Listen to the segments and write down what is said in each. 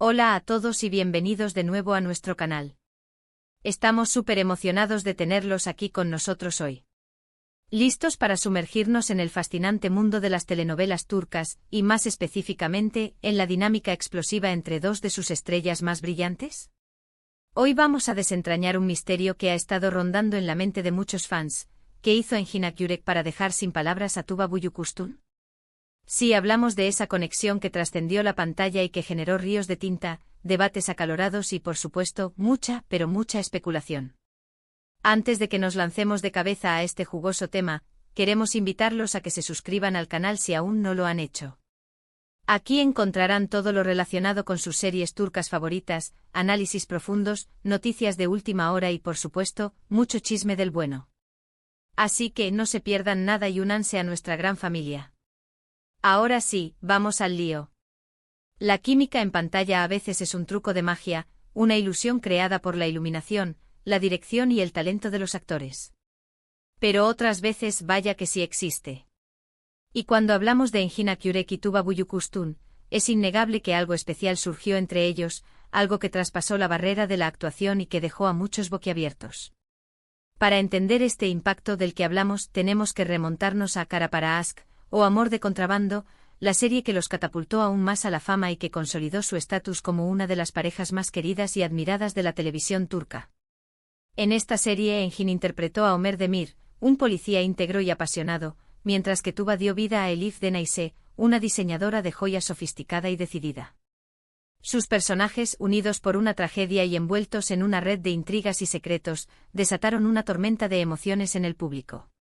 Hola a todos y bienvenidos de nuevo a nuestro canal. Estamos súper emocionados de tenerlos aquí con nosotros hoy. ¿Listos para sumergirnos en el fascinante mundo de las telenovelas turcas, y más específicamente, en la dinámica explosiva entre dos de sus estrellas más brillantes? Hoy vamos a desentrañar un misterio que ha estado rondando en la mente de muchos fans. ¿Qué hizo Engin Akyurek para dejar sin palabras a Tuba Büyüküstün? Sí, hablamos de esa conexión que trascendió la pantalla y que generó ríos de tinta, debates acalorados y, por supuesto, mucha, pero mucha especulación. Antes de que nos lancemos de cabeza a este jugoso tema, queremos invitarlos a que se suscriban al canal si aún no lo han hecho. Aquí encontrarán todo lo relacionado con sus series turcas favoritas, análisis profundos, noticias de última hora y, por supuesto, mucho chisme del bueno. Así que no se pierdan nada y únanse a nuestra gran familia. Ahora sí, vamos al lío. La química en pantalla a veces es un truco de magia, una ilusión creada por la iluminación, la dirección y el talento de los actores. Pero otras veces vaya que sí existe. Y cuando hablamos de Engin Akyurek y Tuba Büyüküstün, es innegable que algo especial surgió entre ellos, algo que traspasó la barrera de la actuación y que dejó a muchos boquiabiertos. Para entender este impacto del que hablamos tenemos que remontarnos a Kara para Aşk, o Amor de contrabando, la serie que los catapultó aún más a la fama y que consolidó su estatus como una de las parejas más queridas y admiradas de la televisión turca. En esta serie Engin interpretó a Ömer Demir, un policía íntegro y apasionado, mientras que Tuba dio vida a Elif Denayse, una diseñadora de joyas sofisticada y decidida. Sus personajes, unidos por una tragedia y envueltos en una red de intrigas y secretos, desataron una tormenta de emociones en el público.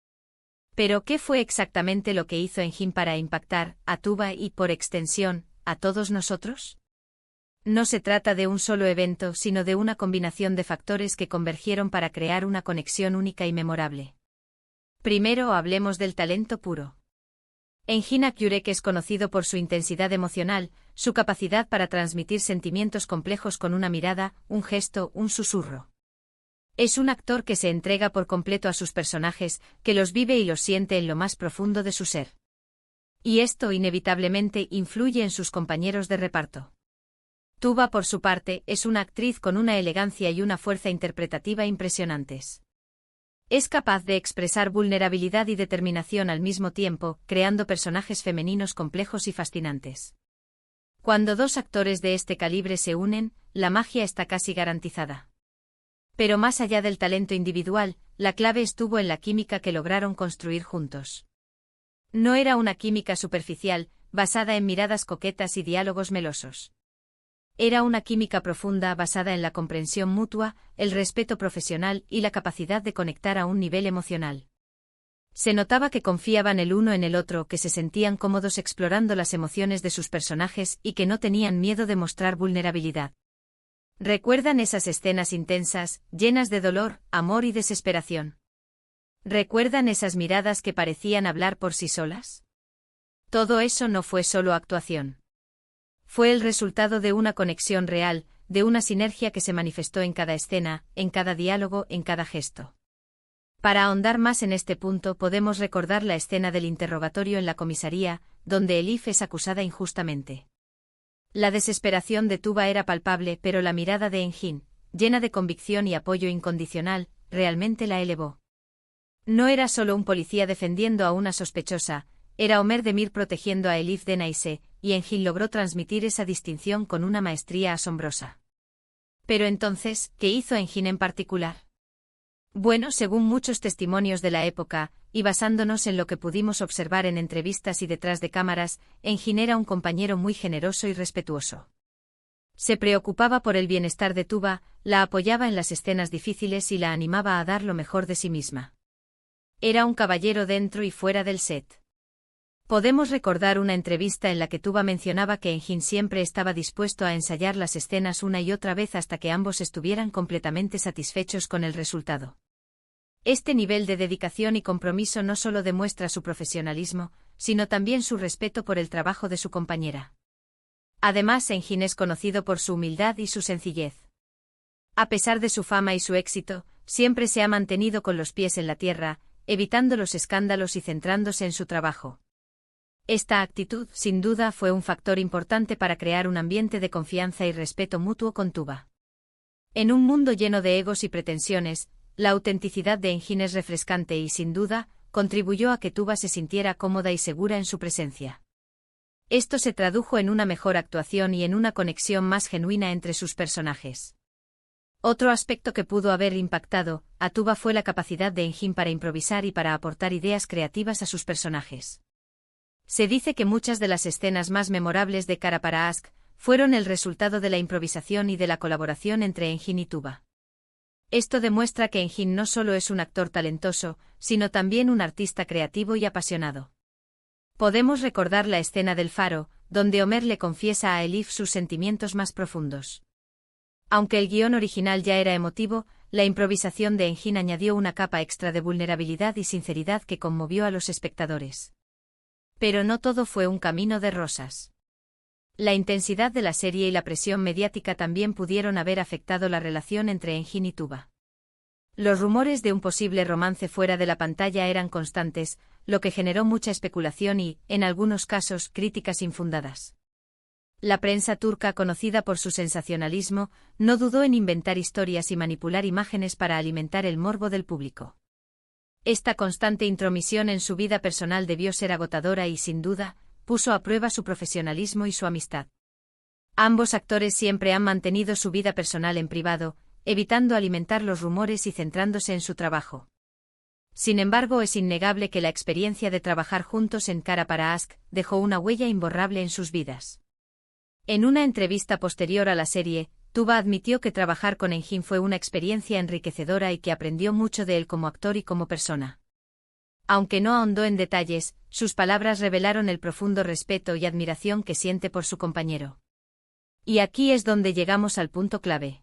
Pero ¿qué fue exactamente lo que hizo Engin para impactar a Tuba y, por extensión, a todos nosotros? No se trata de un solo evento, sino de una combinación de factores que convergieron para crear una conexión única y memorable. Primero hablemos del talento puro. Engin Akyurek es conocido por su intensidad emocional, su capacidad para transmitir sentimientos complejos con una mirada, un gesto, un susurro. Es un actor que se entrega por completo a sus personajes, que los vive y los siente en lo más profundo de su ser. Y esto inevitablemente influye en sus compañeros de reparto. Tuba, por su parte, es una actriz con una elegancia y una fuerza interpretativa impresionantes. Es capaz de expresar vulnerabilidad y determinación al mismo tiempo, creando personajes femeninos complejos y fascinantes. Cuando dos actores de este calibre se unen, la magia está casi garantizada. Pero más allá del talento individual, la clave estuvo en la química que lograron construir juntos. No era una química superficial, basada en miradas coquetas y diálogos melosos. Era una química profunda basada en la comprensión mutua, el respeto profesional y la capacidad de conectar a un nivel emocional. Se notaba que confiaban el uno en el otro, que se sentían cómodos explorando las emociones de sus personajes y que no tenían miedo de mostrar vulnerabilidad. ¿Recuerdan esas escenas intensas, llenas de dolor, amor y desesperación? ¿Recuerdan esas miradas que parecían hablar por sí solas? Todo eso no fue solo actuación. Fue el resultado de una conexión real, de una sinergia que se manifestó en cada escena, en cada diálogo, en cada gesto. Para ahondar más en este punto podemos recordar la escena del interrogatorio en la comisaría, donde Elif es acusada injustamente. La desesperación de Tuba era palpable, pero la mirada de Engin, llena de convicción y apoyo incondicional, realmente la elevó. No era solo un policía defendiendo a una sospechosa, era Ömer Demir protegiendo a Elif Denayse, y Engin logró transmitir esa distinción con una maestría asombrosa. Pero entonces, ¿qué hizo Engin en particular? Bueno, según muchos testimonios de la época, y basándonos en lo que pudimos observar en entrevistas y detrás de cámaras, Engin era un compañero muy generoso y respetuoso. Se preocupaba por el bienestar de Tuba, la apoyaba en las escenas difíciles y la animaba a dar lo mejor de sí misma. Era un caballero dentro y fuera del set. Podemos recordar una entrevista en la que Tuba mencionaba que Engin siempre estaba dispuesto a ensayar las escenas una y otra vez hasta que ambos estuvieran completamente satisfechos con el resultado. Este nivel de dedicación y compromiso no solo demuestra su profesionalismo, sino también su respeto por el trabajo de su compañera. Además, Engin es conocido por su humildad y su sencillez. A pesar de su fama y su éxito, siempre se ha mantenido con los pies en la tierra, evitando los escándalos y centrándose en su trabajo. Esta actitud, sin duda, fue un factor importante para crear un ambiente de confianza y respeto mutuo con Tuba. En un mundo lleno de egos y pretensiones, la autenticidad de Engin es refrescante y, sin duda, contribuyó a que Tuba se sintiera cómoda y segura en su presencia. Esto se tradujo en una mejor actuación y en una conexión más genuina entre sus personajes. Otro aspecto que pudo haber impactado a Tuba fue la capacidad de Engin para improvisar y para aportar ideas creativas a sus personajes. Se dice que muchas de las escenas más memorables de Cara para Ask fueron el resultado de la improvisación y de la colaboración entre Engin y Tuba. Esto demuestra que Engin no solo es un actor talentoso, sino también un artista creativo y apasionado. Podemos recordar la escena del faro, donde Homer le confiesa a Elif sus sentimientos más profundos. Aunque el guión original ya era emotivo, la improvisación de Engin añadió una capa extra de vulnerabilidad y sinceridad que conmovió a los espectadores. Pero no todo fue un camino de rosas. La intensidad de la serie y la presión mediática también pudieron haber afectado la relación entre Engin y Tuba. Los rumores de un posible romance fuera de la pantalla eran constantes, lo que generó mucha especulación y, en algunos casos, críticas infundadas. La prensa turca, conocida por su sensacionalismo, no dudó en inventar historias y manipular imágenes para alimentar el morbo del público. Esta constante intromisión en su vida personal debió ser agotadora y, sin duda, puso a prueba su profesionalismo y su amistad. Ambos actores siempre han mantenido su vida personal en privado, evitando alimentar los rumores y centrándose en su trabajo. Sin embargo, es innegable que la experiencia de trabajar juntos en Cara para Ask dejó una huella imborrable en sus vidas. En una entrevista posterior a la serie, Tuba admitió que trabajar con Engin fue una experiencia enriquecedora y que aprendió mucho de él como actor y como persona. Aunque no ahondó en detalles, sus palabras revelaron el profundo respeto y admiración que siente por su compañero. Y aquí es donde llegamos al punto clave.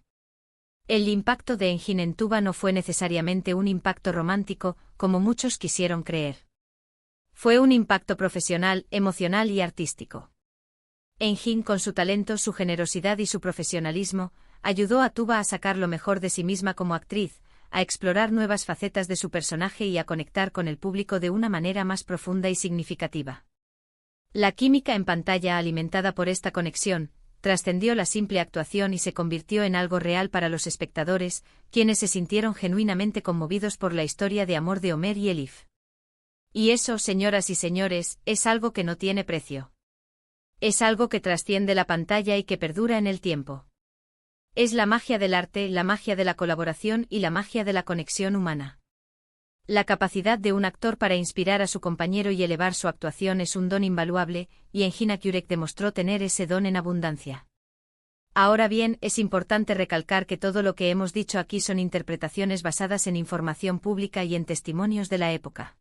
El impacto de Engin en Tuba no fue necesariamente un impacto romántico, como muchos quisieron creer. Fue un impacto profesional, emocional y artístico. Engin, con su talento, su generosidad y su profesionalismo, ayudó a Tuba a sacar lo mejor de sí misma como actriz, a explorar nuevas facetas de su personaje y a conectar con el público de una manera más profunda y significativa. La química en pantalla, alimentada por esta conexión, trascendió la simple actuación y se convirtió en algo real para los espectadores, quienes se sintieron genuinamente conmovidos por la historia de amor de Homer y Elif. Y eso, señoras y señores, es algo que no tiene precio. Es algo que trasciende la pantalla y que perdura en el tiempo. Es la magia del arte, la magia de la colaboración y la magia de la conexión humana. La capacidad de un actor para inspirar a su compañero y elevar su actuación es un don invaluable, y Engin Akyurek demostró tener ese don en abundancia. Ahora bien, es importante recalcar que todo lo que hemos dicho aquí son interpretaciones basadas en información pública y en testimonios de la época.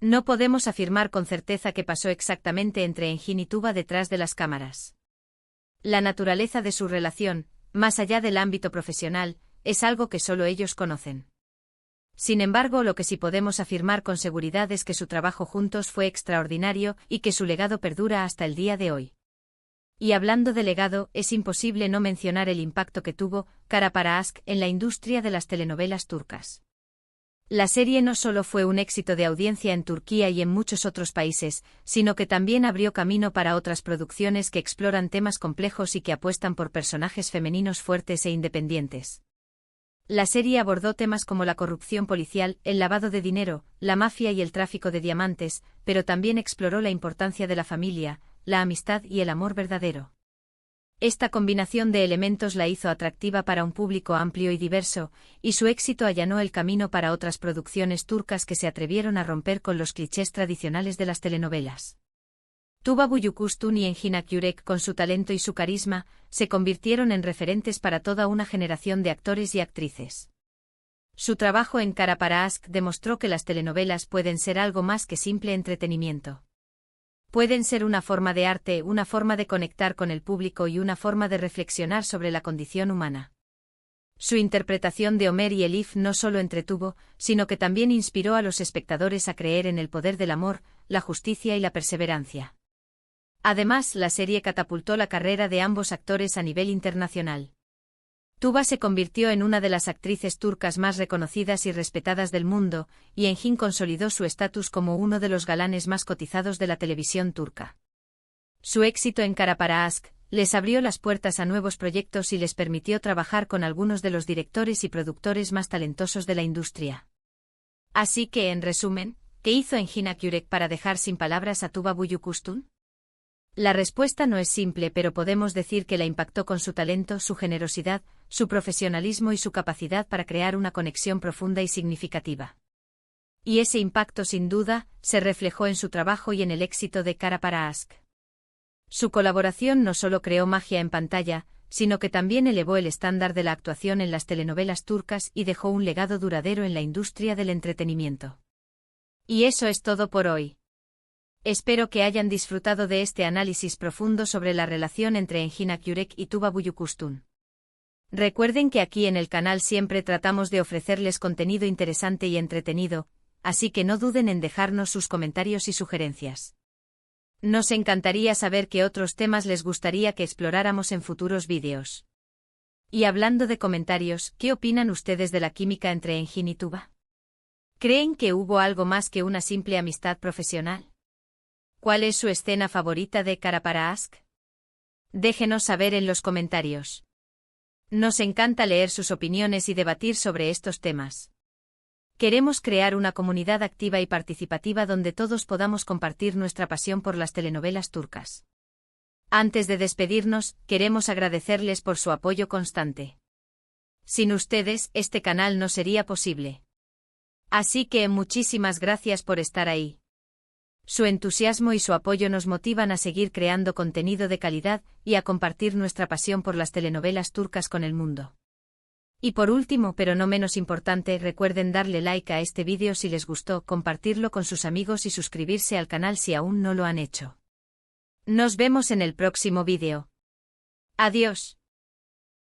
No podemos afirmar con certeza qué pasó exactamente entre Engin y Tuba detrás de las cámaras. La naturaleza de su relación, más allá del ámbito profesional, es algo que solo ellos conocen. Sin embargo, lo que sí podemos afirmar con seguridad es que su trabajo juntos fue extraordinario y que su legado perdura hasta el día de hoy. Y hablando de legado, es imposible no mencionar el impacto que tuvo Cara para Ask en la industria de las telenovelas turcas. La serie no solo fue un éxito de audiencia en Turquía y en muchos otros países, sino que también abrió camino para otras producciones que exploran temas complejos y que apuestan por personajes femeninos fuertes e independientes. La serie abordó temas como la corrupción policial, el lavado de dinero, la mafia y el tráfico de diamantes, pero también exploró la importancia de la familia, la amistad y el amor verdadero. Esta combinación de elementos la hizo atractiva para un público amplio y diverso, y su éxito allanó el camino para otras producciones turcas que se atrevieron a romper con los clichés tradicionales de las telenovelas. Tuba Büyüküstün y Engin Akyurek, con su talento y su carisma, se convirtieron en referentes para toda una generación de actores y actrices. Su trabajo en Cara para Ask demostró que las telenovelas pueden ser algo más que simple entretenimiento. Pueden ser una forma de arte, una forma de conectar con el público y una forma de reflexionar sobre la condición humana. Su interpretación de Homer y Elif no solo entretuvo, sino que también inspiró a los espectadores a creer en el poder del amor, la justicia y la perseverancia. Además, la serie catapultó la carrera de ambos actores a nivel internacional. Tuba se convirtió en una de las actrices turcas más reconocidas y respetadas del mundo, y Engin consolidó su estatus como uno de los galanes más cotizados de la televisión turca. Su éxito en Kara Para Aşk les abrió las puertas a nuevos proyectos y les permitió trabajar con algunos de los directores y productores más talentosos de la industria. Así que, en resumen, ¿qué hizo Engin Akyürek para dejar sin palabras a Tuba Büyüküstün? La respuesta no es simple, pero podemos decir que la impactó con su talento, su generosidad, su profesionalismo y su capacidad para crear una conexión profunda y significativa. Y ese impacto, sin duda, se reflejó en su trabajo y en el éxito de Kara Para Aşk. Su colaboración no solo creó magia en pantalla, sino que también elevó el estándar de la actuación en las telenovelas turcas y dejó un legado duradero en la industria del entretenimiento. Y eso es todo por hoy. Espero que hayan disfrutado de este análisis profundo sobre la relación entre Engin Akyürek y Tuba Büyüküstün. Recuerden que aquí en el canal siempre tratamos de ofrecerles contenido interesante y entretenido, así que no duden en dejarnos sus comentarios y sugerencias. Nos encantaría saber qué otros temas les gustaría que exploráramos en futuros vídeos. Y hablando de comentarios, ¿qué opinan ustedes de la química entre Engin y Tuba? ¿Creen que hubo algo más que una simple amistad profesional? ¿Cuál es su escena favorita de Kara Para Aşk? Déjenos saber en los comentarios. Nos encanta leer sus opiniones y debatir sobre estos temas. Queremos crear una comunidad activa y participativa donde todos podamos compartir nuestra pasión por las telenovelas turcas. Antes de despedirnos, queremos agradecerles por su apoyo constante. Sin ustedes, este canal no sería posible. Así que muchísimas gracias por estar ahí. Su entusiasmo y su apoyo nos motivan a seguir creando contenido de calidad y a compartir nuestra pasión por las telenovelas turcas con el mundo. Y por último, pero no menos importante, recuerden darle like a este vídeo si les gustó, compartirlo con sus amigos y suscribirse al canal si aún no lo han hecho. Nos vemos en el próximo vídeo. Adiós.